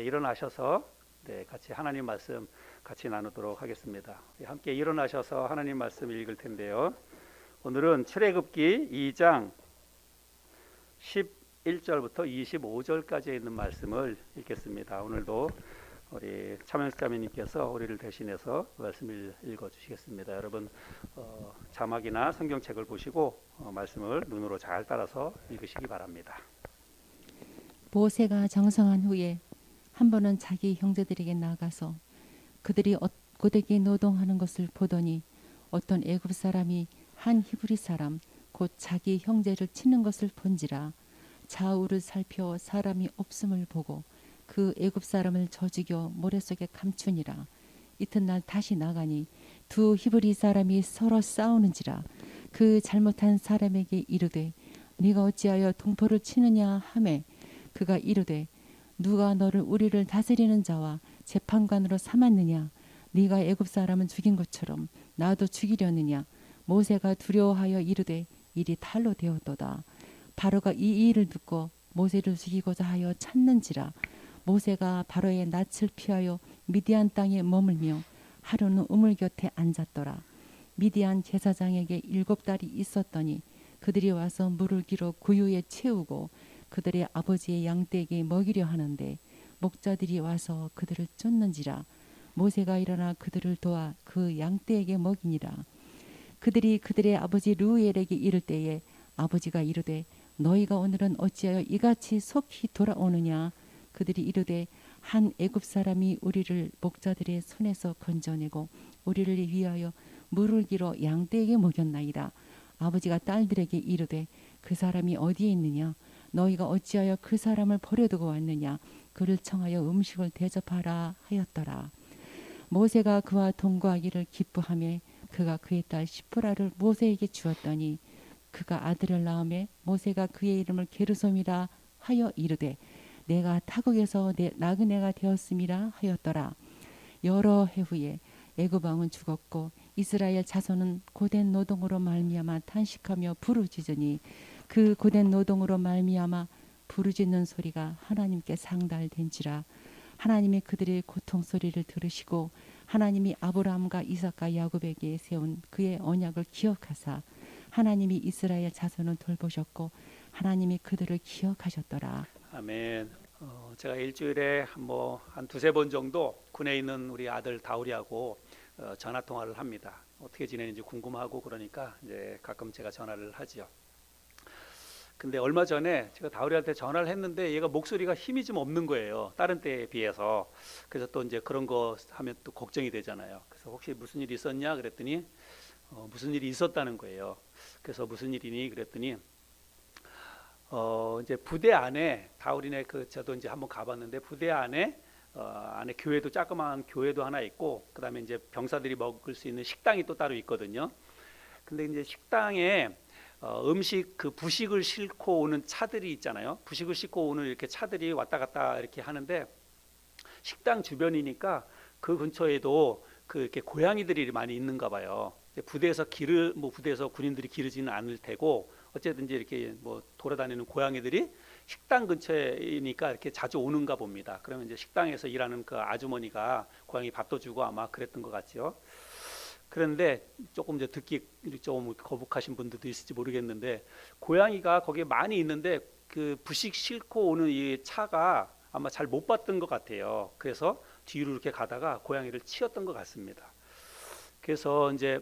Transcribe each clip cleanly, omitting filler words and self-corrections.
일어나셔서 같이 하나님 말씀 같이 나누도록 하겠습니다. 함께 일어나셔서 하나님 말씀 읽을 텐데요. 오늘은 출애굽기 2장 11절부터 25절까지 있는 말씀을 읽겠습니다. 오늘도 우리 차명수자매님께서 우리를 대신해서 말씀을 읽어주시겠습니다. 여러분 자막이나 성경책을 보시고 말씀을 눈으로 잘 따라서 읽으시기 바랍니다. 모세가 장성한 후에 한 번은 자기 형제들에게 나가서 그들이 고되게 노동하는 것을 보더니 어떤 애굽 사람이 한 히브리 사람 곧 자기 형제를 치는 것을 본지라. 좌우를 살펴 사람이 없음을 보고 그 애굽 사람을 저죽여 모래 속에 감추니라. 이튿날 다시 나가니 두 히브리 사람이 서로 싸우는지라. 그 잘못한 사람에게 이르되 네가 어찌하여 동포를 치느냐 하매 그가 이르되 누가 너를 우리를 다스리는 자와 재판관으로 삼았느냐. 네가 애굽 사람은 죽인 것처럼 나도 죽이려느냐. 모세가 두려워하여 이르되 일이 탈로 되었도다. 바로가 이 일을 듣고 모세를 죽이고자 하여 찾는지라. 모세가 바로의 낯을 피하여 미디안 땅에 머물며 하루는 우물 곁에 앉았더라. 미디안 제사장에게 7달이 있었더니 그들이 와서 물을 길어 구유에 채우고 그들의 아버지의 양떼에게 먹이려 하는데 목자들이 와서 그들을 쫓는지라. 모세가 일어나 그들을 도와 그 양떼에게 먹이니라. 그들이 그들의 아버지 르우엘에게 이를 때에 아버지가 이르되 너희가 오늘은 어찌하여 이같이 속히 돌아오느냐. 그들이 이르되 한 애굽 사람이 우리를 목자들의 손에서 건져내고 우리를 위하여 물을 길어 양떼에게 먹였나이다. 아버지가 딸들에게 이르되 그 사람이 어디에 있느냐. 너희가 어찌하여 그 사람을 버려두고 왔느냐. 그를 청하여 음식을 대접하라 하였더라. 모세가 그와 동거하기를 기뻐하며 그가 그의 딸 시프라를 모세에게 주었더니 그가 아들을 낳음에 모세가 그의 이름을 게르솜이라 하여 이르되 내가 타국에서 내 나그네가 되었음이라 하였더라. 여러 해 후에 애굽 왕은 죽었고 이스라엘 자손은 고된 노동으로 말미암아 탄식하며 부르짖으니 그 고된 노동으로 말미암아 부르짖는 소리가 하나님께 상달된지라. 하나님이 그들의 고통 소리를 들으시고 하나님이 아브라함과 이삭과 야곱에게 세운 그의 언약을 기억하사 하나님이 이스라엘 자손을 돌보셨고 하나님이 그들을 기억하셨더라. 아멘. 제가 일주일에 한 두세 번 정도 군에 있는 우리 아들 다우리하고 전화 통화를 합니다. 어떻게 지내는지 궁금하고 그러니까 이제 가끔 제가 전화를 하지요. 근데 얼마 전에 제가 다우리한테 전화를 했는데 얘가 목소리가 힘이 좀 없는 거예요. 다른 때에 비해서. 그래서 또 이제 그런 거 하면 또 걱정이 되잖아요. 그래서 혹시 무슨 일 있었냐 그랬더니 무슨 일이 있었다는 거예요. 그래서 무슨 일이니 그랬더니 이제 부대 안에 다우리네 저도 이제 한번 가봤는데 부대 안에 안에 교회도 조그마한 교회도 하나 있고 그다음에 이제 병사들이 먹을 수 있는 식당이 또 따로 있거든요. 근데 이제 식당에 음식 그 부식을 싣고 오는 차들이 있잖아요. 부식을 싣고 오는 이렇게 차들이 왔다 갔다 이렇게 하는데 식당 주변이니까 그 근처에도 그 이렇게 고양이들이 많이 있는가 봐요. 부대에서 부대에서 군인들이 기르지는 않을 테고 어쨌든지 이렇게 돌아다니는 고양이들이 식당 근처이니까 이렇게 자주 오는가 봅니다. 그러면 이제 식당에서 일하는 그 아주머니가 고양이 밥도 주고 아마 그랬던 것 같죠. 그런데 조금 이제 듣기 좀 거북하신 분들도 있을지 모르겠는데 고양이가 거기에 많이 있는데 그 부식 싣고 오는 이 차가 아마 잘 못 봤던 것 같아요. 그래서 뒤로 이렇게 가다가 고양이를 치었던 것 같습니다. 그래서 이제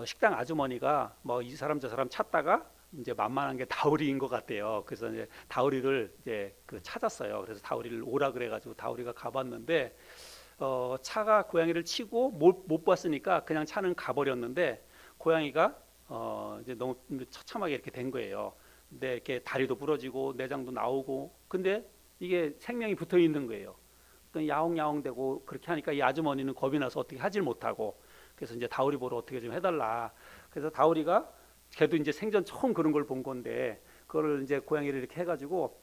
식당 아주머니가 이 사람 저 사람 찾다가 이제 만만한 게 다우리인 것 같아요. 그래서 이제 다우리를 이제 찾았어요. 그래서 다우리를 오라 그래가지고 다우리가 가봤는데 차가 고양이를 치고 못 봤으니까 그냥 차는 가버렸는데 고양이가 이제 너무 처참하게 이렇게 된 거예요. 근데 이렇게 다리도 부러지고 내장도 나오고 근데 이게 생명이 붙어 있는 거예요. 야옹야옹대고 그렇게 하니까 이 아주머니는 겁이 나서 어떻게 하질 못하고 그래서 이제 다우리 보러 어떻게 좀 해달라. 그래서 다우리가 걔도 이제 생전 처음 그런 걸 본 건데 그거를 이제 고양이를 이렇게 해가지고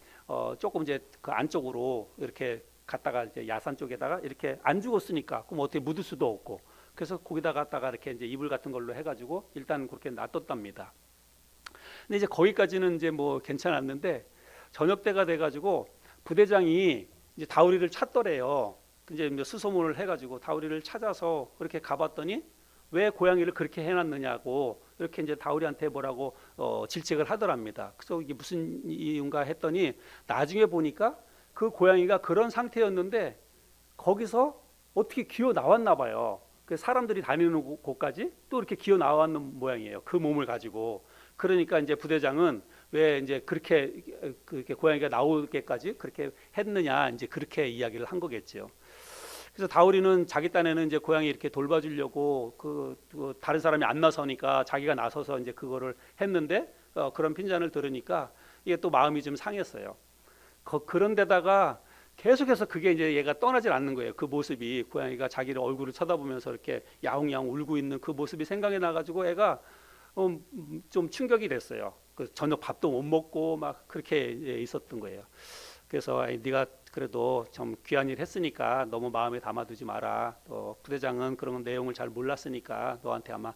조금 이제 그 안쪽으로 이렇게 갔다가 이제 야산 쪽에다가 이렇게 안 죽었으니까 그럼 어떻게 묻을 수도 없고 그래서 거기다 갖다가 이렇게 이제 이불 같은 걸로 해가지고 일단 그렇게 놔뒀답니다. 근데 이제 거기까지는 이제 괜찮았는데 저녁 때가 돼가지고 부대장이 이제 다우리를 찾더래요. 이제 수소문을 해가지고 다우리를 찾아서 그렇게 가봤더니 왜 고양이를 그렇게 해놨느냐고 이렇게 이제 다우리한테 뭐라고 질책을 하더랍니다. 그래서 이게 무슨 이유인가 했더니 나중에 보니까 그 고양이가 그런 상태였는데 거기서 어떻게 기어 나왔나 봐요. 그 사람들이 다니는 곳까지 또 이렇게 기어 나왔는 모양이에요. 그 몸을 가지고. 그러니까 이제 부대장은 왜 이제 그렇게 고양이가 나오게까지 그렇게 했느냐 이제 그렇게 이야기를 한 거겠죠. 그래서 다우리는 자기 딴에는 이제 고양이 이렇게 돌봐주려고 그 다른 사람이 안 나서니까 자기가 나서서 이제 그거를 했는데 그런 핀잔을 들으니까 이게 또 마음이 좀 상했어요. 그런데다가 계속해서 그게 이제 얘가 떠나질 않는 거예요. 그 모습이 고양이가 자기를 얼굴을 쳐다보면서 이렇게 야옹야옹 울고 있는 그 모습이 생각이 나가지고 애가 좀 충격이 됐어요. 그 저녁 밥도 못 먹고 막 그렇게 있었던 거예요. 그래서 네가 그래도 좀 귀한 일 했으니까 너무 마음에 담아두지 마라. 또 부대장은 그런 내용을 잘 몰랐으니까 너한테 아마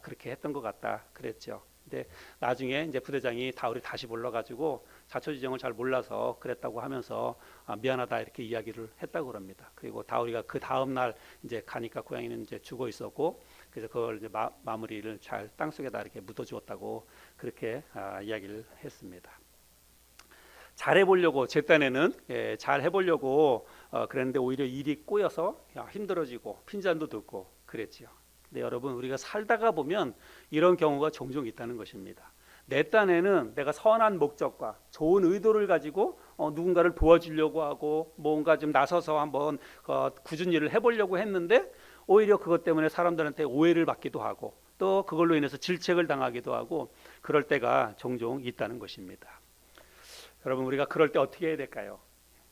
그렇게 했던 것 같다 그랬죠. 근데 나중에 이제 부대장이 다우리 다시 불러가지고 자초지종을 잘 몰라서 그랬다고 하면서 미안하다 이렇게 이야기를 했다고 그럽니다. 그리고 다우리가 그 다음 날 이제 가니까 고양이는 이제 죽어 있었고 그래서 그걸 이제 마무리를 잘 땅속에다 이렇게 묻어주었다고 그렇게 이야기를 했습니다. 잘 해보려고 제 딴에는 잘 해보려고 그랬는데 오히려 일이 꼬여서 힘들어지고 핀잔도 듣고 그랬지요. 근데 여러분 우리가 살다가 보면 이런 경우가 종종 있다는 것입니다. 내 딴에는 내가 선한 목적과 좋은 의도를 가지고 누군가를 도와주려고 하고 뭔가 좀 나서서 한번 굳은 일을 해보려고 했는데 오히려 그것 때문에 사람들한테 오해를 받기도 하고 또 그걸로 인해서 질책을 당하기도 하고 그럴 때가 종종 있다는 것입니다. 여러분 우리가 그럴 때 어떻게 해야 될까요?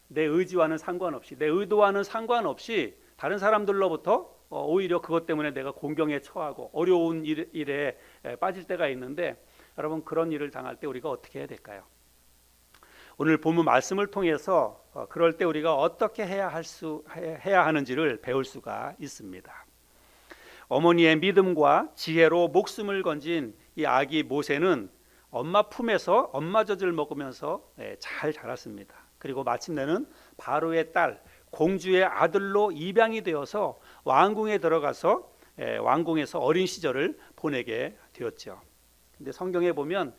내 의지와는 상관없이 내 의도와는 상관없이 다른 사람들로부터 오히려 그것 때문에 내가 공경에 처하고 어려운 일에 빠질 때가 있는데 여러분 그런 일을 당할 때 우리가 어떻게 해야 될까요? 오늘 본문 말씀을 통해서 그럴 때 우리가 어떻게 해야 하는지를 배울 수가 있습니다. 어머니의 믿음과 지혜로 목숨을 건진 이 아기 모세는 엄마 품에서 엄마 젖을 먹으면서 잘 자랐습니다. 그리고 마침내는 바로의 딸 공주의 아들로 입양이 되어서 왕궁에 들어가서 왕궁에서 어린 시절을 보내게 되었죠. 근데 성경에 보면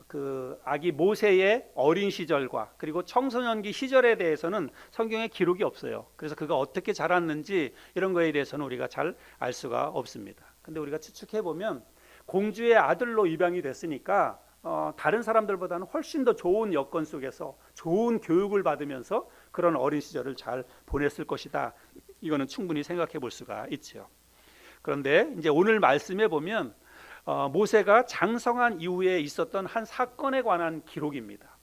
그 아기 모세의 어린 시절과 그리고 청소년기 시절에 대해서는 성경에 기록이 없어요. 그래서 그가 어떻게 자랐는지 이런 거에 대해서는 우리가 잘 알 수가 없습니다. 근데 우리가 추측해 보면 공주의 아들로 입양이 됐으니까 다른 사람들보다는 훨씬 더 좋은 여건 속에서 좋은 교육을 받으면서 그런 어린 시절을 잘 보냈을 것이다. 이거는 충분히 생각해 볼 수가 있죠. 그런데 이제 오늘 말씀에 보면 모세가 장성한 이후에 있었던 한 사건에 관한 기록입니다.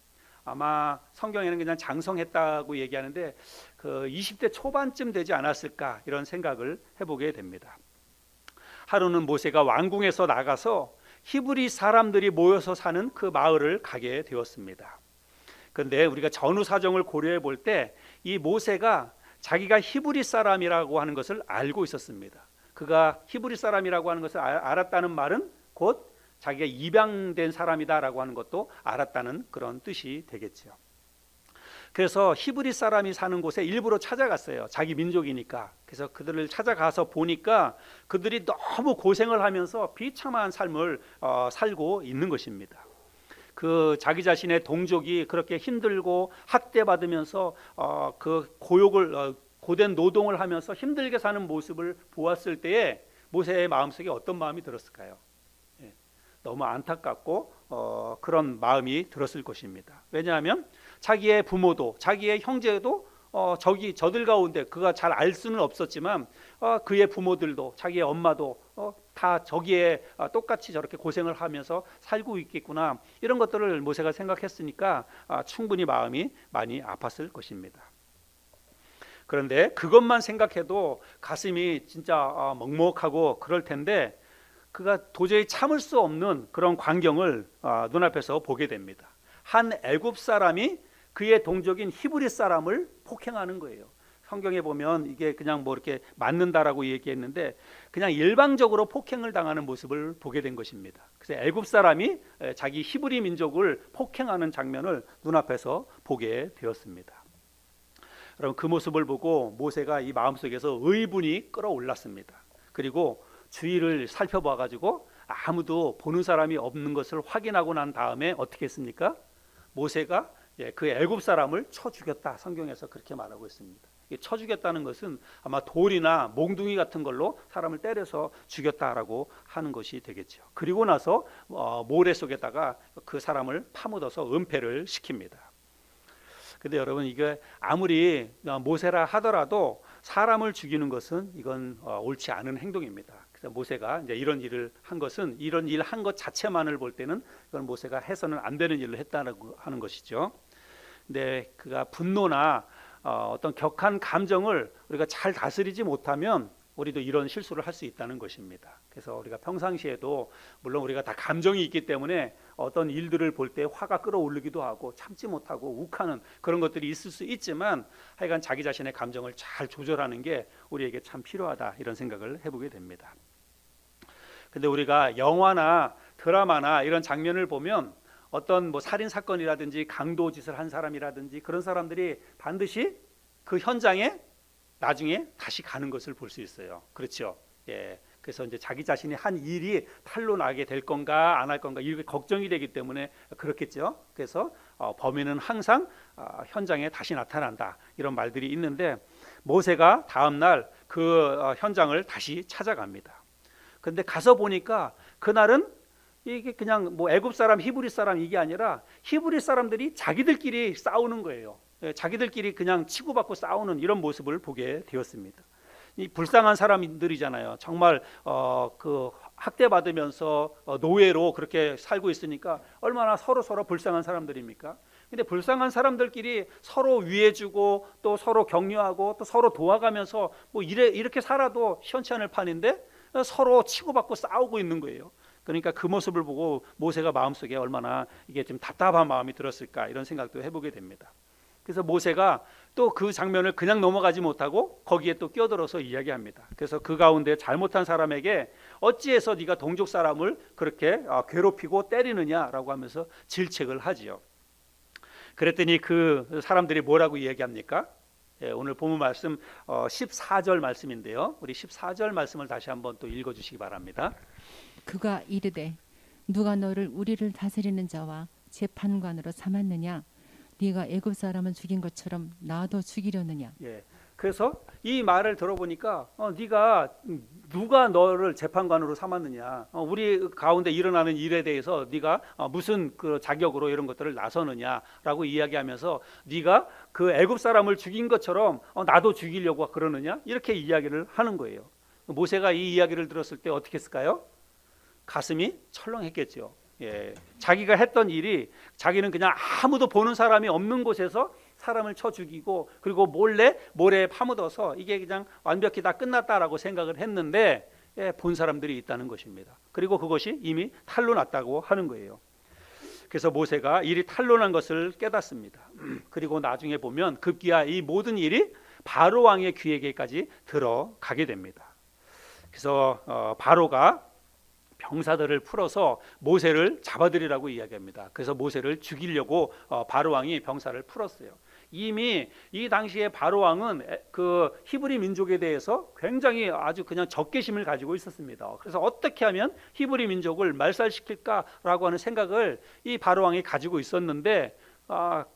아마 성경에는 그냥 장성했다고 얘기하는데 그 20대 초반쯤 되지 않았을까 이런 생각을 해보게 됩니다. 하루는 모세가 왕궁에서 나가서 히브리 사람들이 모여서 사는 그 마을을 가게 되었습니다. 그런데 우리가 전후 사정을 고려해 볼 때 이 모세가 자기가 히브리 사람이라고 하는 것을 알고 있었습니다. 그가 히브리 사람이라고 하는 것을 알았다는 말은 곧 자기가 입양된 사람이다라고 하는 것도 알았다는 그런 뜻이 되겠죠. 그래서 히브리 사람이 사는 곳에 일부러 찾아갔어요. 자기 민족이니까. 그래서 그들을 찾아가서 보니까 그들이 너무 고생을 하면서 비참한 삶을 살고 있는 것입니다. 그 자기 자신의 동족이 그렇게 힘들고 학대받으면서 그 고된 노동을 하면서 힘들게 사는 모습을 보았을 때에 모세의 마음속에 어떤 마음이 들었을까요? 너무 안타깝고 그런 마음이 들었을 것입니다. 왜냐하면 자기의 부모도 자기의 형제도 저들 가운데 그가 잘 알 수는 없었지만 그의 부모들도 자기의 엄마도 다 저기에 똑같이 저렇게 고생을 하면서 살고 있겠구나 이런 것들을 모세가 생각했으니까 충분히 마음이 많이 아팠을 것입니다. 그런데 그것만 생각해도 가슴이 진짜 먹먹하고 그럴 텐데 그가 도저히 참을 수 없는 그런 광경을 눈앞에서 보게 됩니다. 한 애굽 사람이 그의 동족인 히브리 사람을 폭행하는 거예요. 성경에 보면 이게 그냥 뭐 이렇게 맞는다라고 얘기했는데 그냥 일방적으로 폭행을 당하는 모습을 보게 된 것입니다. 그래서 애굽 사람이 자기 히브리 민족을 폭행하는 장면을 눈앞에서 보게 되었습니다. 여러분 그 모습을 보고 모세가 이 마음속에서 의분이 끌어올랐습니다. 그리고 주위를 살펴봐 가지고 아무도 보는 사람이 없는 것을 확인하고 난 다음에 어떻게 했습니까? 모세가 그 애굽 사람을 쳐 죽였다. 성경에서 그렇게 말하고 있습니다. 쳐 죽였다는 것은 아마 돌이나 몽둥이 같은 걸로 사람을 때려서 죽였다라고 하는 것이 되겠죠. 그리고 나서 모래 속에다가 그 사람을 파묻어서 은폐를 시킵니다. 근데 여러분 이게 아무리 모세라 하더라도 사람을 죽이는 것은 이건 옳지 않은 행동입니다. 그래서 모세가 이제 이런 일을 한 것은 이런 일 한 것 자체만을 볼 때는 이건 모세가 해서는 안 되는 일을 했다고 하는 것이죠. 근데 그가 분노나 어떤 격한 감정을 우리가 잘 다스리지 못하면 우리도 이런 실수를 할 수 있다는 것입니다. 그래서 우리가 평상시에도 물론 우리가 다 감정이 있기 때문에 어떤 일들을 볼 때 화가 끌어오르기도 하고 참지 못하고 욱하는 그런 것들이 있을 수 있지만 하여간 자기 자신의 감정을 잘 조절하는 게 우리에게 참 필요하다 이런 생각을 해보게 됩니다. 근데 우리가 영화나 드라마나 이런 장면을 보면 어떤 뭐 살인 사건이라든지 강도 짓을 한 사람이라든지 그런 사람들이 반드시 그 현장에 나중에 다시 가는 것을 볼 수 있어요. 그렇죠? 예. 그래서 이제 자기 자신이 한 일이 탄로 나게 될 건가 안 할 건가 이렇게 걱정이 되기 때문에 그렇겠죠. 그래서 범인은 항상 현장에 다시 나타난다 이런 말들이 있는데 모세가 다음 날 그 현장을 다시 찾아갑니다. 그런데 가서 보니까 그날은 이게 그냥 뭐 애굽 사람, 히브리 사람 이게 아니라 히브리 사람들이 자기들끼리 싸우는 거예요. 자기들끼리 그냥 치고받고 싸우는 이런 모습을 보게 되었습니다. 이 불쌍한 사람들이잖아요. 정말 그 학대받으면서 노예로 그렇게 살고 있으니까 얼마나 서로 불쌍한 사람들입니까? 근데 불쌍한 사람들끼리 서로 위해주고 또 서로 격려하고 또 서로 도와가면서 뭐 이렇게 살아도 시원찮을 판인데 서로 치고받고 싸우고 있는 거예요. 그러니까 그 모습을 보고 모세가 마음속에 얼마나 이게 좀 답답한 마음이 들었을까 이런 생각도 해보게 됩니다. 그래서 모세가 또 그 장면을 그냥 넘어가지 못하고 거기에 또 끼어들어서 이야기합니다. 그래서 그 가운데 잘못한 사람에게 어찌해서 네가 동족 사람을 그렇게 괴롭히고 때리느냐라고 하면서 질책을 하지요. 그랬더니 그 사람들이 뭐라고 이야기합니까? 오늘 본문 말씀 14절 말씀인데요. 우리 14절 말씀을 다시 한번 또 읽어주시기 바랍니다. 그가 이르되 누가 너를 우리를 다스리는 자와 재판관으로 삼았느냐? 네가 애굽 사람을 죽인 것처럼 나도 죽이려느냐? 예. 그래서 이 말을 들어보니까 네가 누가 너를 재판관으로 삼았느냐? 우리 가운데 일어나는 일에 대해서 네가 무슨 그 자격으로 이런 것들을 나서느냐라고 이야기하면서 네가 그 애굽 사람을 죽인 것처럼 나도 죽이려고 그러느냐? 이렇게 이야기를 하는 거예요. 모세가 이 이야기를 들었을 때 어떻게 했을까요? 가슴이 철렁했겠죠. 예, 자기가 했던 일이 자기는 그냥 아무도 보는 사람이 없는 곳에서 사람을 쳐 죽이고 그리고 몰래 모래에 파묻어서 이게 그냥 완벽히 다 끝났다라고 생각을 했는데 본 사람들이 있다는 것입니다. 그리고 그것이 이미 탄로 났다고 하는 거예요. 그래서 모세가 일이 탄로 난 것을 깨닫습니다. 그리고 나중에 보면 급기야 이 모든 일이 바로 왕의 귀에게까지 들어가게 됩니다. 그래서 바로가 병사들을 풀어서 모세를 잡아들이라고 이야기합니다. 그래서 모세를 죽이려고 바로 왕이 병사를 풀었어요. 이미 이 당시에 바로 왕은 그 히브리 민족에 대해서 굉장히 아주 그냥 적개심을 가지고 있었습니다. 그래서 어떻게 하면 히브리 민족을 말살시킬까라고 하는 생각을 이 바로 왕이 가지고 있었는데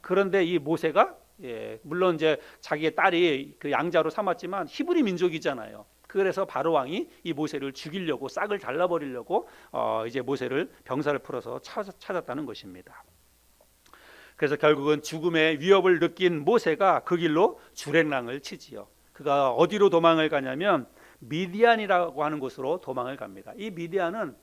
그런데 이 모세가 물론 이제 자기의 딸이 그 양자로 삼았지만 히브리 민족이잖아요. 그래서 바로 왕이 이 모세를 죽이려고 싹을 잘라버리려고 이제 모세를 병사를 풀어서 찾았다는 것입니다. 그래서 결국은 죽음의 위협을 느낀 모세가 그 길로 주랭랑을 치지요. 그가 어디로 도망을 가냐면 미디안이라고 하는 곳으로 도망을 갑니다. 이 미디안은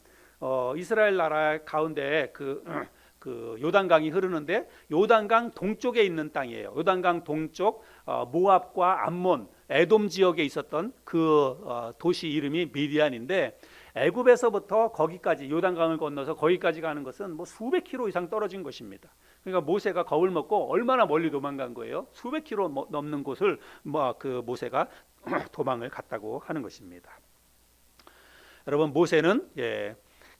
이스라엘 나라 가운데 그 요단강이 흐르는데 요단강 동쪽에 있는 땅이에요. 요단강 동쪽 모압과 암몬, 에돔 지역에 있었던 그 도시 이름이 미디안인데 애굽에서부터 거기까지 요단강을 건너서 거기까지 가는 것은 뭐 수백 킬로 이상 떨어진 것입니다. 그러니까 모세가 겁을 먹고 얼마나 멀리 도망간 거예요? 수백 킬로 넘는 곳을 그 모세가 도망을 갔다고 하는 것입니다. 여러분 모세는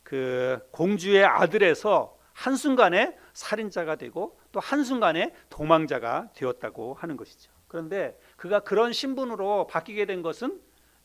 그 공주의 아들에서 한순간에 살인자가 되고 또 한순간에 도망자가 되었다고 하는 것이죠. 그런데 그가 그런 신분으로 바뀌게 된 것은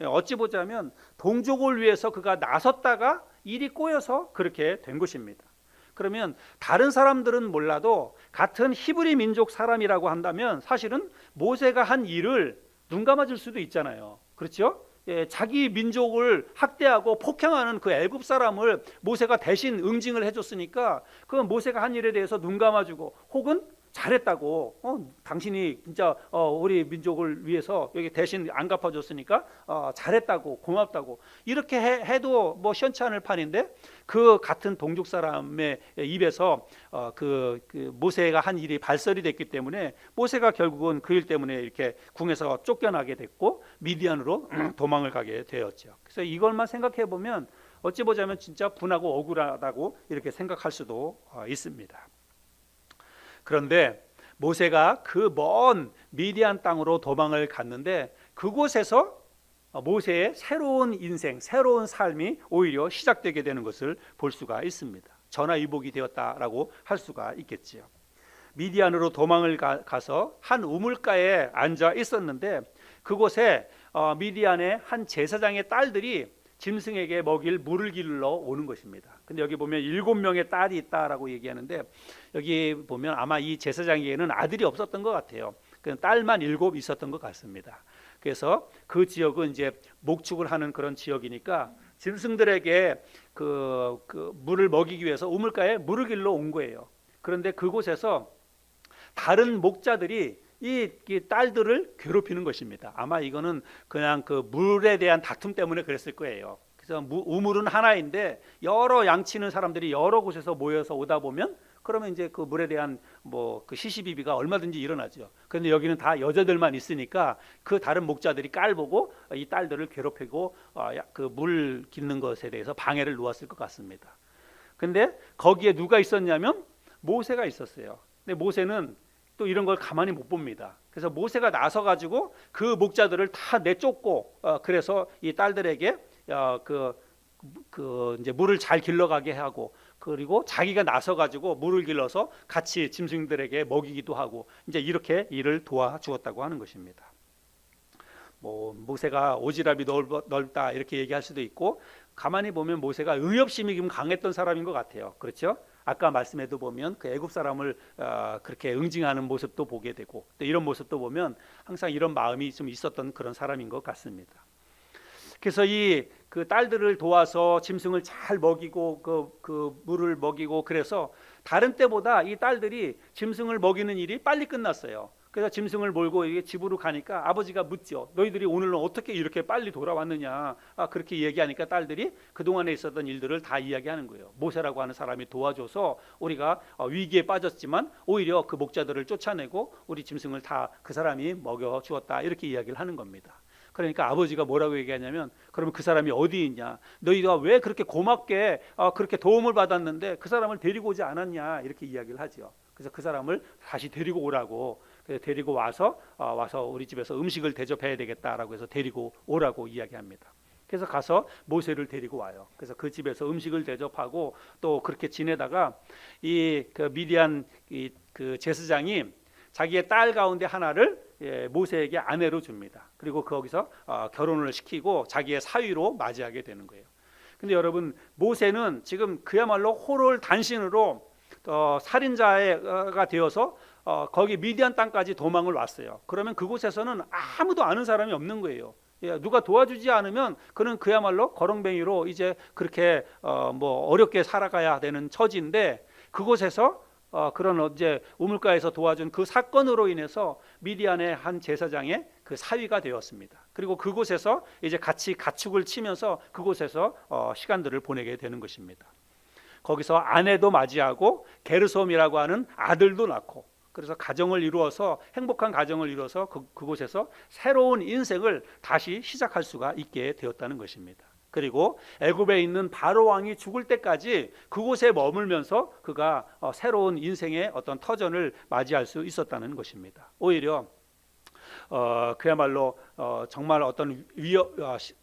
어찌 보자면 동족을 위해서 그가 나섰다가 일이 꼬여서 그렇게 된 것입니다. 그러면 다른 사람들은 몰라도 같은 히브리 민족 사람이라고 한다면 사실은 모세가 한 일을 눈 감아줄 수도 있잖아요. 그렇죠? 예, 자기 민족을 학대하고 폭행하는 그 애굽 사람을 모세가 대신 응징을 해줬으니까 그 모세가 한 일에 대해서 눈 감아주고 혹은 잘했다고 당신이 진짜 우리 민족을 위해서 여기 대신 안 갚아줬으니까 잘했다고 고맙다고 이렇게 해도 뭐 시원치 않을 판인데 그 같은 동족 사람의 입에서 그 모세가 한 일이 발설이 됐기 때문에 모세가 결국은 그 일 때문에 이렇게 궁에서 쫓겨나게 됐고 미디안으로 도망을 가게 되었죠. 그래서 이걸만 생각해 보면 어찌 보자면 진짜 분하고 억울하다고 이렇게 생각할 수도 있습니다. 그런데 모세가 그 먼 미디안 땅으로 도망을 갔는데 그곳에서 모세의 새로운 인생, 새로운 삶이 오히려 시작되게 되는 것을 볼 수가 있습니다. 전화위복이 되었다라고 할 수가 있겠지요. 미디안으로 도망을 가서 한 우물가에 앉아 있었는데 그곳에 미디안의 한 제사장의 딸들이 짐승에게 먹일 물을 길러 오는 것입니다. 근데 여기 보면 7명의 딸이 있다라고 얘기하는데 여기 보면 아마 이 제사장에게는 아들이 없었던 것 같아요. 그냥 딸만 7 있었던 것 같습니다. 그래서 그 지역은 이제 목축을 하는 그런 지역이니까 짐승들에게 그 물을 먹이기 위해서 우물가에 물을 길러 온 거예요. 그런데 그곳에서 다른 목자들이 이 딸들을 괴롭히는 것입니다. 아마 이거는 그냥 그 물에 대한 다툼 때문에 그랬을 거예요. 그래서 우물은 하나인데 여러 양치는 사람들이 여러 곳에서 모여서 오다 보면 그러면 이제 그 물에 대한 뭐 그 시시비비가 얼마든지 일어나죠. 그런데 여기는 다 여자들만 있으니까 그 다른 목자들이 깔보고 이 딸들을 괴롭히고 그 물 깃는 것에 대해서 방해를 놓았을 것 같습니다. 근데 거기에 누가 있었냐면 모세가 있었어요. 근데 모세는 또 이런 걸 가만히 못 봅니다. 그래서 모세가 나서 가지고 그 목자들을 다 내쫓고 그래서 이 딸들에게 이제 물을 잘 길러가게 하고 그리고 자기가 나서 가지고 물을 길러서 같이 짐승들에게 먹이기도 하고 이제 이렇게 일을 도와주었다고 하는 것입니다. 뭐 모세가 오지랖이 넓다 이렇게 얘기할 수도 있고 가만히 보면 모세가 의협심이 좀 강했던 사람인 것 같아요. 그렇죠? 아까 말씀에도 보면 그 애굽 사람을 그렇게 응징하는 모습도 보게 되고 또 이런 모습도 보면 항상 이런 마음이 좀 있었던 그런 사람인 것 같습니다. 그래서 이 그 딸들을 도와서 짐승을 잘 먹이고 그 물을 먹이고 그래서 다른 때보다 이 딸들이 짐승을 먹이는 일이 빨리 끝났어요. 그래서 짐승을 몰고 이게 집으로 가니까 아버지가 묻죠. 너희들이 오늘은 어떻게 이렇게 빨리 돌아왔느냐. 그렇게 얘기하니까 딸들이 그동안에 있었던 일들을 다 이야기하는 거예요. 모세라고 하는 사람이 도와줘서 우리가 위기에 빠졌지만 오히려 그 목자들을 쫓아내고 우리 짐승을 다 그 사람이 먹여주었다 이렇게 이야기를 하는 겁니다. 그러니까 아버지가 뭐라고 얘기하냐면 그러면 그 사람이 어디 있냐, 너희가 왜 그렇게 고맙게 그렇게 도움을 받았는데 그 사람을 데리고 오지 않았냐 이렇게 이야기를 하죠. 그래서 그 사람을 다시 데리고 오라고, 데리고 와서 우리 집에서 음식을 대접해야 되겠다라고 해서 데리고 오라고 이야기합니다. 그래서 가서 모세를 데리고 와요. 그래서 그 집에서 음식을 대접하고 또 그렇게 지내다가 이 그 미디안 그 제사장이 자기의 딸 가운데 하나를 모세에게 아내로 줍니다. 그리고 거기서 결혼을 시키고 자기의 사위로 맞이하게 되는 거예요. 근데 여러분 모세는 지금 그야말로 호롤단신으로 살인자가 되어서 거기 미디안 땅까지 도망을 왔어요. 그러면 그곳에서는 아무도 아는 사람이 없는 거예요. 누가 도와주지 않으면 그는 그야말로 거렁뱅이로 이제 그렇게 뭐 어렵게 살아가야 되는 처지인데 그곳에서 그런 이제 우물가에서 도와준 그 사건으로 인해서 미디안의 한 제사장의 그 사위가 되었습니다. 그리고 그곳에서 이제 같이 가축을 치면서 그곳에서 시간들을 보내게 되는 것입니다. 거기서 아내도 맞이하고 게르솜이라고 하는 아들도 낳고 그래서 가정을 이루어서 행복한 가정을 이루어서 그곳에서 새로운 인생을 다시 시작할 수가 있게 되었다는 것입니다. 그리고 애굽에 있는 바로 왕이 죽을 때까지 그곳에 머물면서 그가 새로운 인생의 어떤 터전을 맞이할 수 있었다는 것입니다. 오히려 그야말로 정말 어떤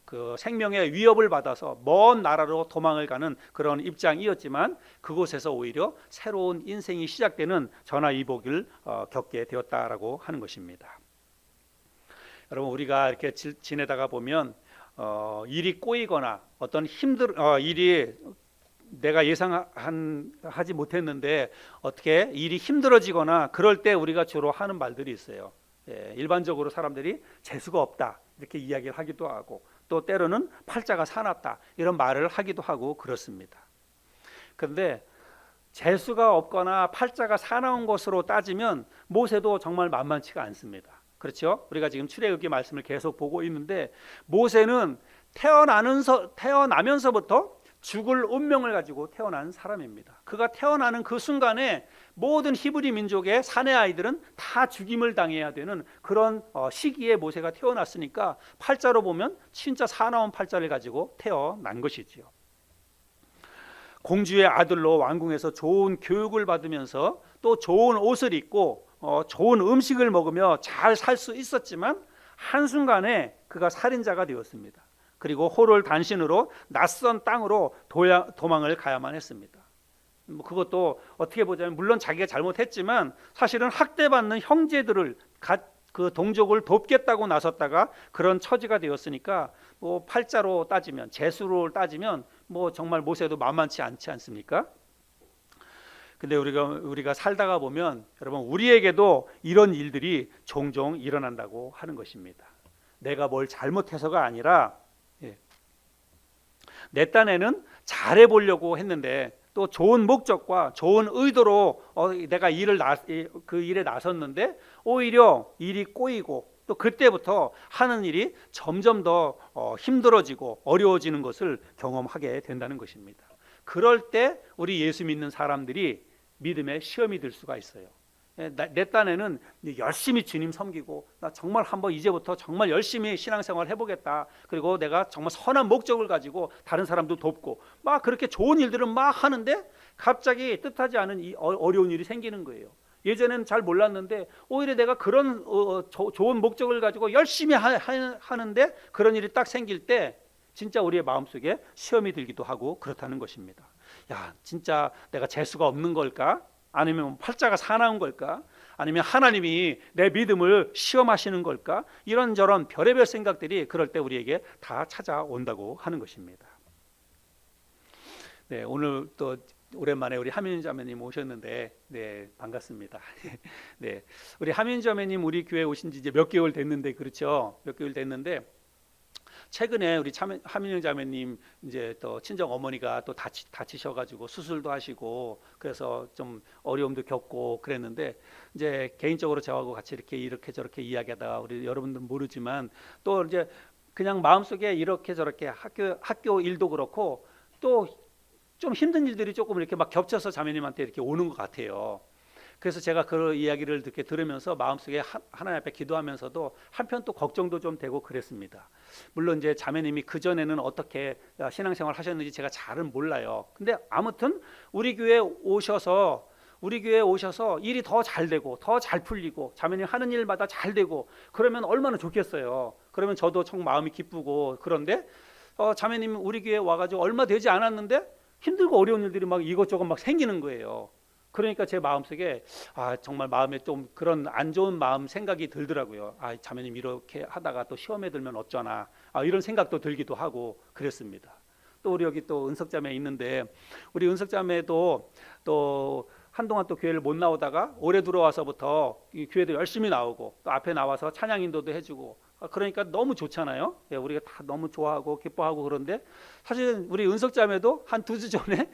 그 생명의 위협을 받아서 먼 나라로 도망을 가는 그런 입장이었지만 그곳에서 오히려 새로운 인생이 시작되는 전화위복을 겪게 되었다라고 하는 것입니다. 여러분 우리가 이렇게 지내다가 보면 일이 꼬이거나 어떤 일이 내가 하지 못했는데 어떻게 일이 힘들어지거나 그럴 때 우리가 주로 하는 말들이 있어요. 예, 일반적으로 사람들이 재수가 없다 이렇게 이야기를 하기도 하고 또 때로는 팔자가 사납다 이런 말을 하기도 하고 그렇습니다. 그런데 재수가 없거나 팔자가 사나운 것으로 따지면 모세도 정말 만만치가 않습니다. 그렇죠? 우리가 지금 출애굽기 말씀을 계속 보고 있는데 모세는 태어나면서부터 죽을 운명을 가지고 태어난 사람입니다. 그가 태어나는 그 순간에 모든 히브리 민족의 사내 아이들은 다 죽임을 당해야 되는 그런 시기에 모세가 태어났으니까 팔자로 보면 진짜 사나운 팔자를 가지고 태어난 것이지요. 공주의 아들로 왕궁에서 좋은 교육을 받으면서 또 좋은 옷을 입고 좋은 음식을 먹으며 잘 살 수 있었지만 한순간에 그가 살인자가 되었습니다. 그리고 호를 단신으로 낯선 땅으로 도망을 가야만 했습니다. 그것도 어떻게 보자면 물론 자기가 잘못했지만 사실은 학대받는 형제들을 그 동족을 돕겠다고 나섰다가 그런 처지가 되었으니까 뭐 팔자로 따지면 재수로 따지면 뭐 정말 모세도 만만치 않지 않습니까? 근데 우리가 살다가 보면 여러분 우리에게도 이런 일들이 종종 일어난다고 하는 것입니다. 내가 뭘 잘못해서가 아니라 내 딴에는 잘해 보려고 했는데 또 좋은 목적과 좋은 의도로 내가 그 일에 나섰는데 오히려 일이 꼬이고 또 그때부터 하는 일이 점점 더 힘들어지고 어려워지는 것을 경험하게 된다는 것입니다. 그럴 때 우리 예수 믿는 사람들이 믿음의 시험이 들 수가 있어요. 내 딴에는 열심히 주님 섬기고 나 정말 한번 이제부터 정말 열심히 신앙생활 해보겠다. 그리고 내가 정말 선한 목적을 가지고 다른 사람도 돕고 막 그렇게 좋은 일들은 막 하는데 갑자기 뜻하지 않은 이 어려운 일이 생기는 거예요. 예전에는 잘 몰랐는데 오히려 내가 그런 좋은 목적을 가지고 열심히 하는데 그런 일이 딱 생길 때 진짜 우리의 마음속에 시험이 들기도 하고 그렇다는 것입니다. 야, 진짜 내가 재수가 없는 걸까? 아니면 팔자가 사나운 걸까? 아니면 하나님이 내 믿음을 시험하시는 걸까? 이런저런 별의별 생각들이 그럴 때 우리에게 다 찾아온다고 하는 것입니다. 네, 오늘 또 오랜만에 우리 하민주 자매님 오셨는데 네, 반갑습니다. 네, 우리 하민주 자매님 우리 교회 오신 지 이제 몇 개월 됐는데 그렇죠? 몇 개월 됐는데 최근에 우리 하민영 자매님 이제 또 친정 어머니가 또 다치셔가지고 수술도 하시고 그래서 좀 어려움도 겪고 그랬는데 이제 개인적으로 저하고 같이 이렇게 저렇게 이야기하다가 우리 여러분들은 모르지만 또 이제 그냥 마음속에 이렇게 저렇게 학교 일도 그렇고 또 좀 힘든 일들이 조금 이렇게 막 겹쳐서 자매님한테 이렇게 오는 것 같아요. 그래서 제가 그 이야기를 이렇게 들으면서 마음속에 하나님 앞에 기도하면서도 한편 또 걱정도 좀 되고 그랬습니다. 물론 이제 자매님이 그 전에는 어떻게 신앙생활 하셨는지 제가 잘은 몰라요. 근데 아무튼 우리 교회 오셔서 일이 더 잘 되고 더 잘 풀리고 자매님 하는 일마다 잘 되고 그러면 얼마나 좋겠어요. 그러면 저도 정 마음이 기쁘고 그런데 자매님 우리 교회 와가지고 얼마 되지 않았는데 힘들고 어려운 일들이 막 이것저것 막 생기는 거예요. 그러니까 제 마음속에 정말 마음에 좀 그런 안 좋은 마음 생각이 들더라고요. 자매님 이렇게 하다가 또 시험에 들면 어쩌나 이런 생각도 들기도 하고 그랬습니다. 또 우리 여기 또 은석자매 있는데 우리 은석자매도 또 한동안 또 교회를 못 나오다가 올해 들어와서부터 이 교회도 열심히 나오고 또 앞에 나와서 찬양 인도도 해주고 그러니까 너무 좋잖아요. 예, 우리가 다 너무 좋아하고 기뻐하고 그런데 사실 우리 은석자매도 한 2주 전에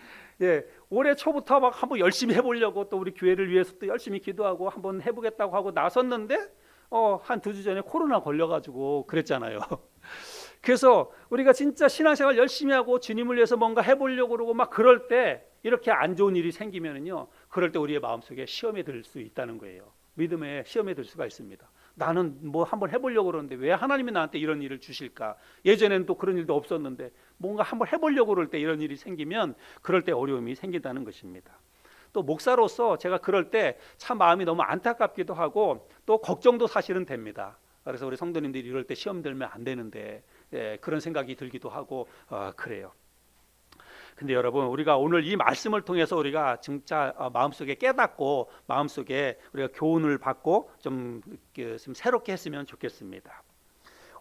올해 초부터 막 한번 열심히 해보려고 또 우리 교회를 위해서 또 열심히 기도하고 한번 해보겠다고 하고 나섰는데 한 2주 전에 코로나 걸려가지고 그랬잖아요. 그래서 우리가 진짜 신앙생활 열심히 하고 주님을 위해서 뭔가 해보려고 그러고 막 그럴 때 이렇게 안 좋은 일이 생기면은요, 그럴 때 우리의 마음속에 시험에 들 수 있다는 거예요. 믿음의 시험에 들 수가 있습니다. 나는 뭐 한번 해보려고 그러는데 왜 하나님이 나한테 이런 일을 주실까? 예전에는 또 그런 일도 없었는데 뭔가 한번 해보려고 그럴 때 이런 일이 생기면 그럴 때 어려움이 생긴다는 것입니다. 또 목사로서 제가 그럴 때 참 마음이 너무 안타깝기도 하고 또 걱정도 사실은 됩니다. 그래서 우리 성도님들이 이럴 때 시험 들면 안 되는데 그런 생각이 들기도 하고 그래요. 근데 여러분 우리가 오늘 이 말씀을 통해서 우리가 진짜 마음속에 깨닫고 마음속에 우리가 교훈을 받고 좀 새롭게 했으면 좋겠습니다.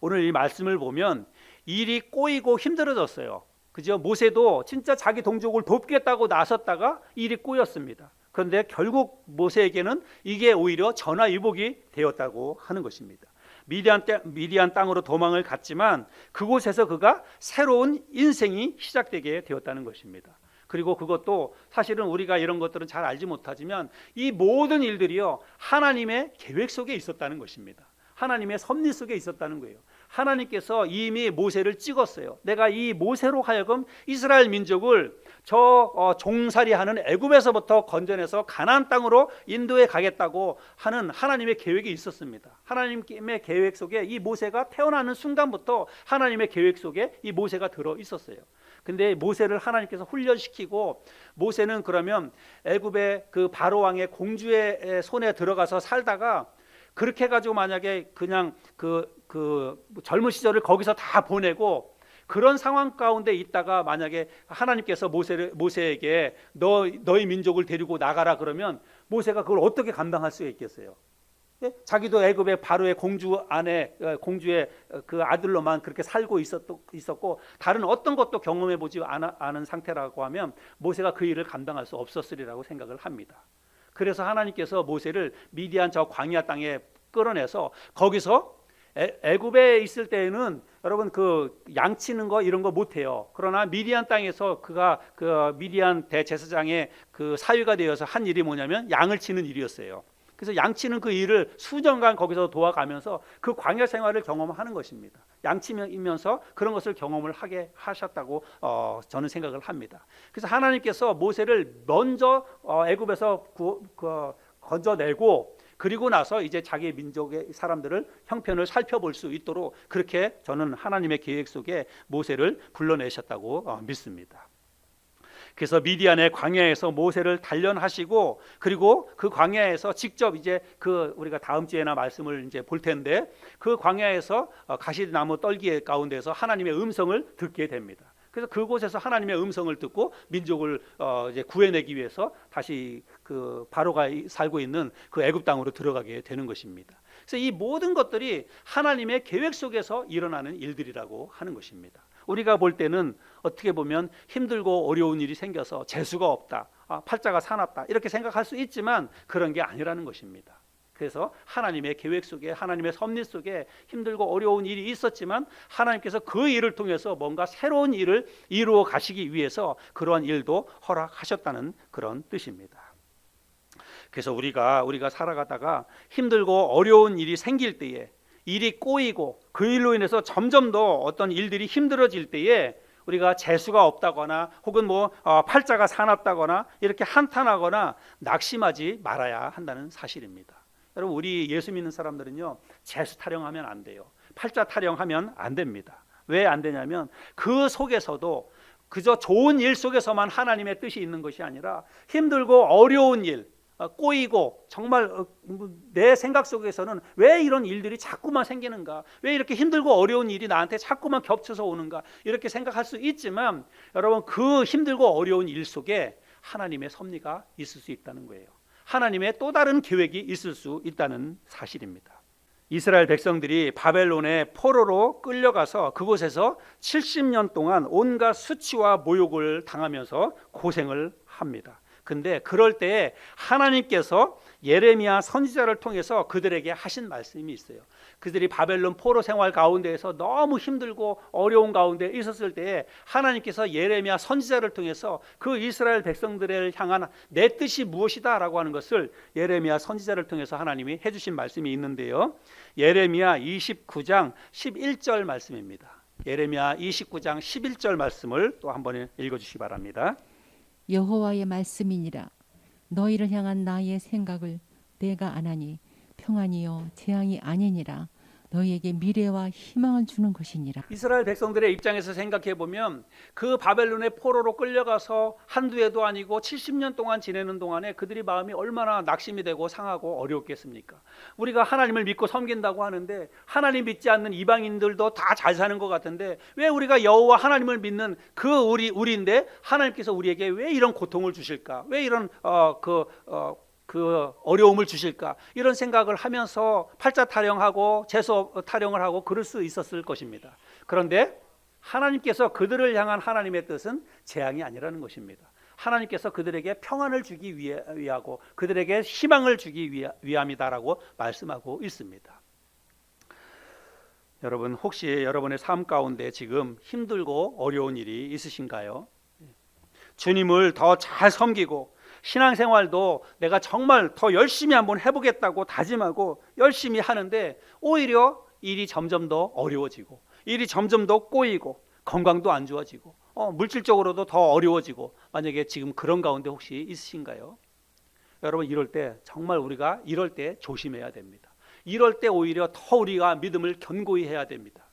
오늘 이 말씀을 보면 일이 꼬이고 힘들어졌어요. 그죠? 모세도 진짜 자기 동족을 돕겠다고 나섰다가 일이 꼬였습니다. 그런데 결국 모세에게는 이게 오히려 전화위복이 되었다고 하는 것입니다. 미디안 땅으로 도망을 갔지만 그곳에서 그가 새로운 인생이 시작되게 되었다는 것입니다. 그리고 그것도 사실은 우리가 이런 것들은 잘 알지 못하지만 이 모든 일들이요 하나님의 계획 속에 있었다는 것입니다. 하나님의 섭리 속에 있었다는 거예요. 하나님께서 이미 모세를 찍었어요. 내가 이 모세로 하여금 이스라엘 민족을 종살이하는 애굽에서부터 건져내서 가나안 땅으로 인도해 가겠다고 하는 하나님의 계획이 있었습니다. 하나님의 계획 속에 이 모세가 태어나는 순간부터 하나님의 계획 속에 이 모세가 들어 있었어요. 근데 모세를 하나님께서 훈련시키고 모세는 그러면 애굽의 그 바로 왕의 공주의 손에 들어가서 살다가 그렇게 해가지고 만약에 그냥 그 젊은 시절을 거기서 다 보내고 그런 상황 가운데 있다가 만약에 하나님께서 모세에게 너희 민족을 데리고 나가라 그러면 모세가 그걸 어떻게 감당할 수 있겠어요? 예? 자기도 애굽의 바로의 공주의 그 아들로만 그렇게 살고 있었고 다른 어떤 것도 경험해 보지 않은 상태라고 하면 모세가 그 일을 감당할 수 없었으리라고 생각을 합니다. 그래서 하나님께서 모세를 미디안 저 광야 땅에 끌어내서 거기서 애굽에 있을 때에는 여러분 그 양치는 거 이런 거 못해요. 그러나 미디안 땅에서 그가 그 미디안 대제사장의 그 사위가 되어서 한 일이 뭐냐면 양을 치는 일이었어요. 그래서 양치는 그 일을 수년간 거기서 도와가면서 그 광야 생활을 경험하는 것입니다. 양치면서 그런 것을 경험을 하게 하셨다고 저는 생각을 합니다. 그래서 하나님께서 모세를 먼저 애굽에서 건져내고 그리고 나서 이제 자기 민족의 사람들을 형편을 살펴볼 수 있도록 그렇게 저는 하나님의 계획 속에 모세를 불러내셨다고 믿습니다. 그래서 미디안의 광야에서 모세를 단련하시고 그리고 그 광야에서 직접 이제 그 우리가 다음 주에나 말씀을 이제 볼 텐데 그 광야에서 가시나무 떨기 가운데서 하나님의 음성을 듣게 됩니다. 그래서 그곳에서 하나님의 음성을 듣고 민족을 이제 구해내기 위해서 다시 그 바로가 살고 있는 그 애굽 땅으로 들어가게 되는 것입니다. 그래서 이 모든 것들이 하나님의 계획 속에서 일어나는 일들이라고 하는 것입니다. 우리가 볼 때는 어떻게 보면 힘들고 어려운 일이 생겨서 재수가 없다, 팔자가 사납다 이렇게 생각할 수 있지만 그런 게 아니라는 것입니다. 그래서 하나님의 계획 속에 하나님의 섭리 속에 힘들고 어려운 일이 있었지만 하나님께서 그 일을 통해서 뭔가 새로운 일을 이루어 가시기 위해서 그러한 일도 허락하셨다는 그런 뜻입니다. 그래서 우리가 살아가다가 힘들고 어려운 일이 생길 때에 일이 꼬이고 그 일로 인해서 점점 더 어떤 일들이 힘들어질 때에 우리가 재수가 없다거나 혹은 팔자가 사납다거나 이렇게 한탄하거나 낙심하지 말아야 한다는 사실입니다. 여러분 우리 예수 믿는 사람들은요 재수 타령하면 안 돼요. 팔자 타령하면 안 됩니다. 왜 안 되냐면 그 속에서도 그저 좋은 일 속에서만 하나님의 뜻이 있는 것이 아니라 힘들고 어려운 일 꼬이고 정말 내 생각 속에서는 왜 이런 일들이 자꾸만 생기는가, 왜 이렇게 힘들고 어려운 일이 나한테 자꾸만 겹쳐서 오는가 이렇게 생각할 수 있지만 여러분 그 힘들고 어려운 일 속에 하나님의 섭리가 있을 수 있다는 거예요. 하나님의 또 다른 계획이 있을 수 있다는 사실입니다. 이스라엘 백성들이 바벨론의 포로로 끌려가서 그곳에서 70년 동안 온갖 수치와 모욕을 당하면서 고생을 합니다. 근데 그럴 때에 하나님께서 예레미야 선지자를 통해서 그들에게 하신 말씀이 있어요. 그들이 바벨론 포로 생활 가운데에서 너무 힘들고 어려운 가운데 있었을 때에 하나님께서 예레미야 선지자를 통해서 그 이스라엘 백성들을 향한 내 뜻이 무엇이다 라고 하는 것을 예레미야 선지자를 통해서 하나님이 해주신 말씀이 있는데요, 예레미야 29장 11절 말씀입니다. 예레미야 29장 11절 말씀을 또 한번 읽어주시기 바랍니다. 여호와의 말씀이니라. 너희를 향한 나의 생각을 내가 아나니 평안이요 재앙이 아니니라. 너희에게 미래와 희망을 주는 것이니라. 이스라엘 백성들의 입장에서 생각해 보면 그 바벨론의 포로로 끌려가서 한두 해도 아니고 70년 동안 지내는 동안에 그들이 마음이 얼마나 낙심이 되고 상하고 어려웠겠습니까? 우리가 하나님을 믿고 섬긴다고 하는데 하나님 믿지 않는 이방인들도 다 잘 사는 것 같은데 왜 우리가 여호와 하나님을 믿는 그 우리인데 하나님께서 우리에게 왜 이런 고통을 주실까? 왜 이런 그 어려움을 주실까, 이런 생각을 하면서 팔자 타령하고 재수 타령을 하고 그럴 수 있었을 것입니다. 그런데 하나님께서 그들을 향한 하나님의 뜻은 재앙이 아니라는 것입니다. 하나님께서 그들에게 평안을 주기 위하고 그들에게 희망을 주기 위함이다라고 말씀하고 있습니다. 여러분, 혹시 여러분의 삶 가운데 지금 힘들고 어려운 일이 있으신가요? 주님을 더 잘 섬기고 신앙생활도 내가 정말 더 열심히 한번 해보겠다고 다짐하고 열심히 하는데 오히려 일이 점점 더 어려워지고 일이 점점 더 꼬이고 건강도 안 좋아지고 물질적으로도 더 어려워지고, 만약에 지금 그런 가운데 혹시 있으신가요? 여러분, 이럴 때 정말 우리가 이럴 때 조심해야 됩니다. 이럴 때 오히려 더 우리가 믿음을 견고히 해야 됩니다.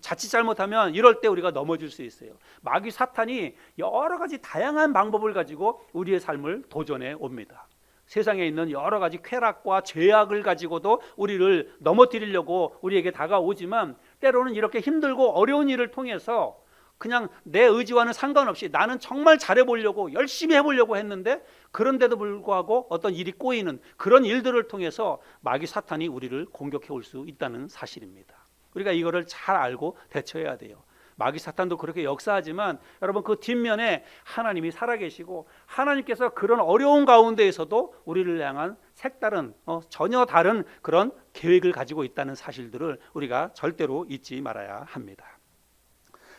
자칫 잘못하면 이럴 때 우리가 넘어질 수 있어요. 마귀 사탄이 여러 가지 다양한 방법을 가지고 우리의 삶을 도전해 옵니다. 세상에 있는 여러 가지 쾌락과 죄악을 가지고도 우리를 넘어뜨리려고 우리에게 다가오지만, 때로는 이렇게 힘들고 어려운 일을 통해서 그냥 내 의지와는 상관없이 나는 정말 잘해보려고 열심히 해보려고 했는데, 그런데도 불구하고 어떤 일이 꼬이는 그런 일들을 통해서 마귀 사탄이 우리를 공격해 올 수 있다는 사실입니다. 우리가 이거를 잘 알고 대처해야 돼요. 마귀 사탄도 그렇게 역사하지만 여러분, 그 뒷면에 하나님이 살아계시고 하나님께서 그런 어려운 가운데에서도 우리를 향한 색다른 전혀 다른 그런 계획을 가지고 있다는 사실들을 우리가 절대로 잊지 말아야 합니다.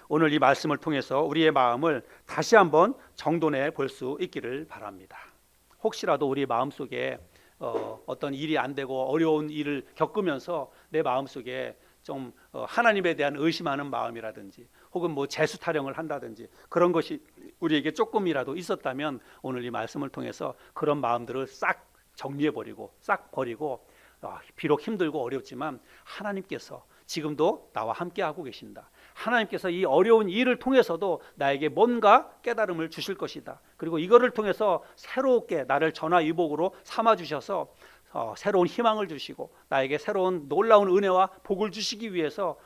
오늘 이 말씀을 통해서 우리의 마음을 다시 한번 정돈해 볼 수 있기를 바랍니다. 혹시라도 우리 마음속에 어떤 일이 안 되고 어려운 일을 겪으면서 내 마음속에 좀 하나님에 대한 의심하는 마음이라든지 혹은 뭐 재수 타령을 한다든지 그런 것이 우리에게 조금이라도 있었다면, 오늘 이 말씀을 통해서 그런 마음들을 싹 정리해버리고 싹 버리고, 비록 힘들고 어렵지만 하나님께서 지금도 나와 함께 하고 계신다. 하나님께서 이 어려운 일을 통해서도 나에게 뭔가 깨달음을 주실 것이다. 그리고 이거를 통해서 새롭게 나를 전화위복으로 삼아 주셔서 새로운 희망을 주시고 나에게 새로운 놀라운 은혜와 복을 주시기 위해서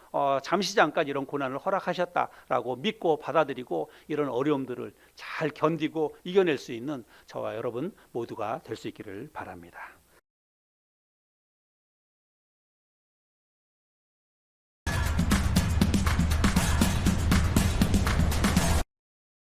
잠시 잠깐 이런 고난을 허락하셨다라고 믿고 받아들이고, 이런 어려움들을 잘 견디고 이겨낼 수 있는 저와 여러분 모두가 될 수 있기를 바랍니다.